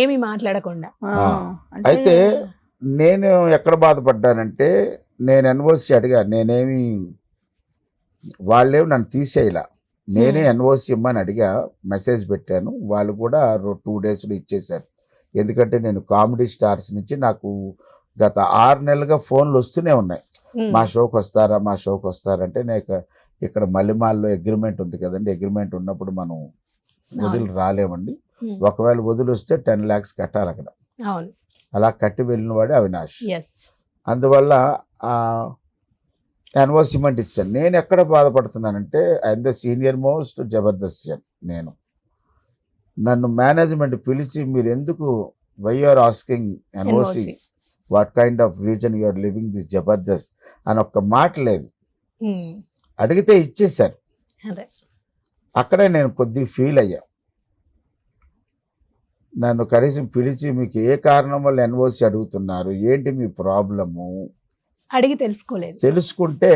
ఏమి మాట్లాడకుండా. అయితే నేను ఎక్కడ బాధపడ్డానంటే నేను ఎన్ఓసి అడిగా, నేనేమి వాళ్ళేమి నన్ను తీసేయలా, నేనే ఎన్ఓసి ఇమ్మని అడిగా, మెసేజ్ పెట్టాను, వాళ్ళు కూడా 2 డేస్లో ఇచ్చేశారు. ఎందుకంటే నేను కామెడీ స్టార్స్ నుంచి నాకు గత 6 నెలలుగా ఫోన్లు వస్తూనే ఉన్నాయి, మా షోకి వస్తారా మా షోకి వస్తారంటే. నేను ఇక్కడ మల్లెమాల్లో అగ్రిమెంట్ ఉంది కదండి, అగ్రిమెంట్ ఉన్నప్పుడు మనం వదిలి రాలేమండి, ఒకవేళ వదిలి వస్తే 10 lakhs కట్టాలి అక్కడ. అలా కట్టి వెళ్ళిన వాడే అవినాష్. అందువల్ల ఎన్ఓసి ఇమ్మంటే ఇస్తాను. నేను ఎక్కడ బాధపడుతున్నానంటే I am the senior most Jabardasth. నేను నన్ను మేనేజ్మెంట్ పిలిచి మీరు ఎందుకు why are asking NOC, what kind of reason you are living this Jabardasth అని ఒక్క మాట లేదు. అడిగితే ఇచ్చేశారు. అక్కడే నేను కొద్దిగా ఫీల్ అయ్యా. నన్ను కనీసం పిలిచి మీకు ఏ కారణం వల్ల ఎన్ఓసి అడుగుతున్నారు, ఏంటి మీ ప్రాబ్లము అడిగి తెలుసుకోలేదు. తెలుసుకుంటే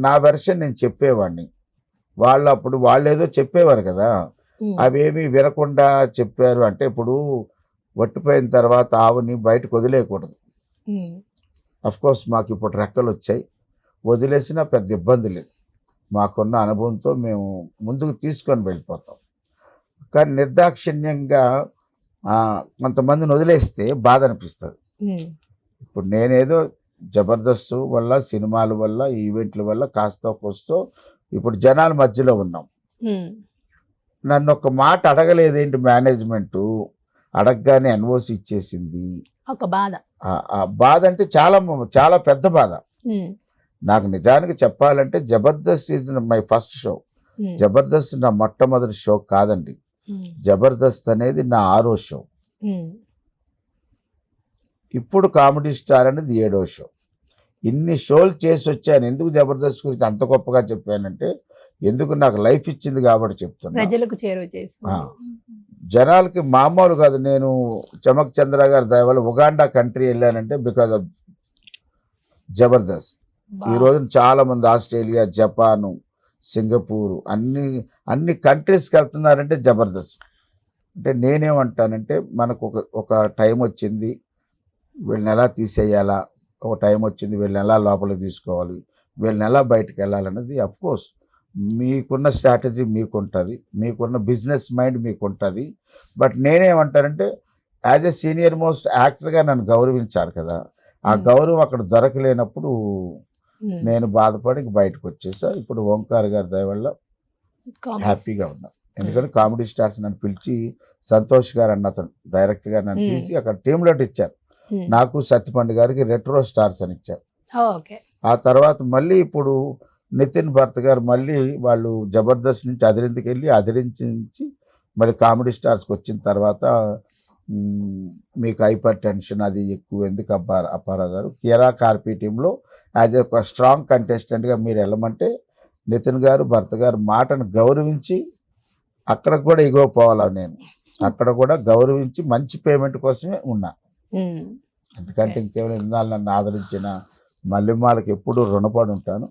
నా వెర్షన్ నేను చెప్పేవాడిని. వాళ్ళు ఏదో చెప్పేవారు కదా, అవేమి వినకుండా చెప్పారు. అంటే ఇప్పుడు వట్టిపోయిన తర్వాత ఆవుని బయటకు వదిలేయకూడదు. కోర్స్ మాకు ఇప్పుడు రెక్కలు వచ్చాయి, వదిలేసినా పెద్ద ఇబ్బంది లేదు, మాకున్న అనుభవంతో మేము ముందుకు తీసుకొని వెళ్ళిపోతాం. కానీ నిర్దాక్షిణ్యంగా కొంతమందిని వదిలేస్తే బాధ అనిపిస్తుంది. ఇప్పుడు నేనేదో జబర్దస్త్ వల్ల, సినిమాల వల్ల, ఈవెంట్ల వల్ల కాస్త కోస్తో ఇప్పుడు జనాల మధ్యలో ఉన్నాం. నన్ను ఒక మాట అడగలేదేంటి మేనేజ్మెంట్, అడగగానే ఎన్ఓసి ఇచ్చేసింది. ఒక బాధ, బాధ అంటే చాలా చాలా పెద్ద బాధ. నాకు నిజానికి చెప్పాలంటే Jabardasth is my first show. Jabardasth నా మొట్టమొదటి షో కాదండి, జబర్దస్త్ అనేది నా 6వ షో. ఇప్పుడు కామెడీ స్టార్ అనేది 7వ షో. ఇన్ని షోలు చేసి వచ్చాను. ఎందుకు జబర్దస్త్ గురించి అంత గొప్పగా చెప్పానంటే ఎందుకు నాకు లైఫ్ ఇచ్చింది కాబట్టి చెప్తున్నా. ప్రజలకు చేరువ చేసి జనాలకి మామూలు కాదు. నేను చమక్ చంద్ర గారి దయ వల్ల ఉగాండా కంట్రీ వెళ్ళానంటే బికాజ్ ఆఫ్ జబర్దస్త్. ఈ రోజు చాలా మంది ఆస్ట్రేలియా, జపాను, సింగపూరు అన్ని కంట్రీస్కి వెళ్తున్నారంటే జబర్దస్త్. అంటే నేనేమంటానంటే మనకు ఒక టైం వచ్చింది, వీళ్ళని ఎలా తీసేయాలా, ఒక టైం వచ్చింది వీళ్ళని ఎలా లోపలికి తీసుకోవాలి, వీళ్ళని ఎలా బయటకు వెళ్ళాలన్నది అఫ్కోర్స్ మీకున్న స్ట్రాటజీ మీకు ఉంటుంది, మీకున్న బిజినెస్ మైండ్ మీకు ఉంటుంది. బట్ నేనేమంటానంటే యాజ్ ఎ సీనియర్ మోస్ట్ యాక్టర్గా నన్ను గౌరవించారు కదా, ఆ గౌరవం అక్కడ దొరకలేనప్పుడు నేను బాధపడి బయటకు వచ్చేసా. ఇప్పుడు ఓంకార్ గారి దయ వల్ల హ్యాపీగా ఉన్నా. ఎందుకంటే కామెడీ స్టార్స్ నన్ను పిలిచి, సంతోష్ గారు అన్న అతను డైరెక్ట్గా నన్ను తీసి అక్కడ టీంలోట్ ఇచ్చారు. నాకు సత్యపండు గారికి రెట్రో స్టార్స్ అని ఇచ్చారు. ఆ తర్వాత మళ్ళీ ఇప్పుడు నితిన్ భరత్ గారు మళ్ళీ వాళ్ళు జబర్దస్త్ నుంచి అదిరింటికి వెళ్ళి అదిరించి మళ్ళీ కామెడీ స్టార్స్కి వచ్చిన తర్వాత మీకు హైపర్ టెన్షన్ అది ఎక్కువ ఎందుకు అప్పారావు గారు కిరా కార్పీ టీంలో యాజ్ ఒక స్ట్రాంగ్ కంటెస్టెంట్గా మీరు వెళ్ళమంటే నితిన్ గారు, భరత్ గారు మాటను గౌరవించి అక్కడ కూడా ఇగో పోవాలా, నేను అక్కడ కూడా గౌరవించి మంచి పేమెంట్ కోసమే ఉన్నా. ఎందుకంటే ఇంకేమైనా నన్ను ఆదరించిన మల్లెమాలకి ఎప్పుడూ రుణపడి ఉంటాను.